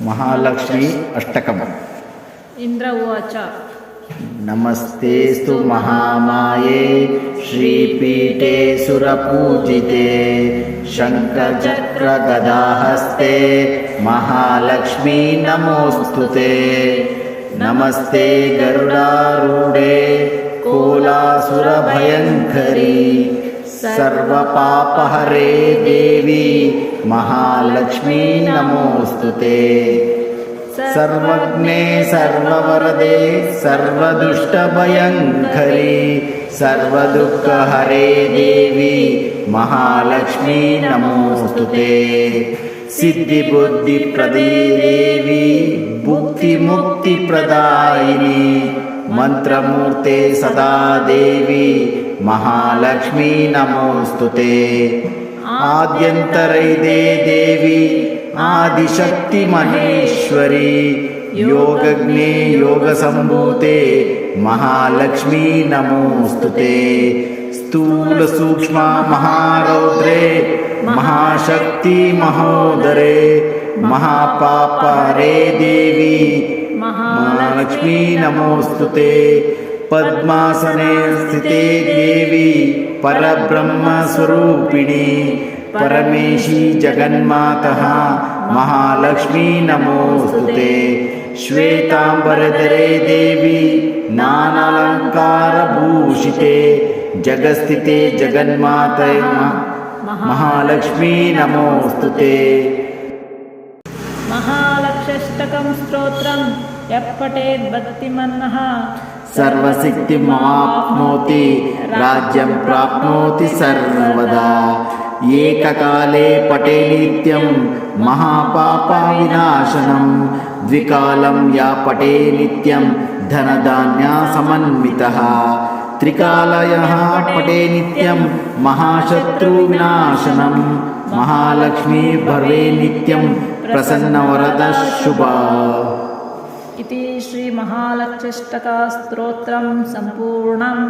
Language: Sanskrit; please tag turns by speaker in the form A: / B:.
A: महालक्ष्मी अष्टकम्।
B: इंद्र उवाच
A: नमस्तेस्तु महामाये श्रीपीठे सुरपूजिते शङ्खचक्रगदाहस्ते महालक्ष्मी नमोऽस्तुते। नमस्ते गरुडारूढे कोलासुरभयङ्करी सर्वपापहरे देवी महालक्ष्मी नमोऽस्तुते। सर्वज्ञे सर्ववरदे सर्वदुष्टभयङ्करी सर्वदुःखहरे देवी महालक्ष्मी नमोऽस्तुते। सिद्धिबुद्धिप्रदे देवी भुक्तिमुक्तिप्रदायिनी मंत्रमूर्ते सदा देवी महालक्ष्मी नमोऽस्तुते। आद्यन्तरैदे देवी आदिशक्ति महेश्वरी योगज्ञे योगसम्भूते महालक्ष्मी नमोऽस्तुते। स्थूल सूक्ष्म महारौद्रे महाशक्ति महोदरे महापापहरे देवी महालक्ष्मी नमोऽस्तुते। पद्मासने स्थिते देवी परब्रह्म स्वरूपिणी परमेशी जगन्माता महालक्ष्मी नमोऽस्तुते। श्वेतांबरधरे देवी नानालंकारभूषिते जगस्थिते जगन्माते महालक्ष्मी नमोऽस्तुते।
B: महालक्ष्यष्टकं स्तोत्रं यः पठेत् भक्तिमन्नः
A: सर्वसिद्धिमाप्नोति राज्यं प्राप्नोति सर्वदा। एककाले पठे नित्यं महापापविनाशनं द्विकालं या पठे नित्यं धनधान्यसमन्वितः। त्रिकालयः पठे नित्यं महाशत्रुविनाशनं महालक्ष्मी भवे नित्यं प्रसन्नवरदा शुभा।
B: इति श्री महालक्ष्यष्टक स्तोत्रं सम्पूर्णम्।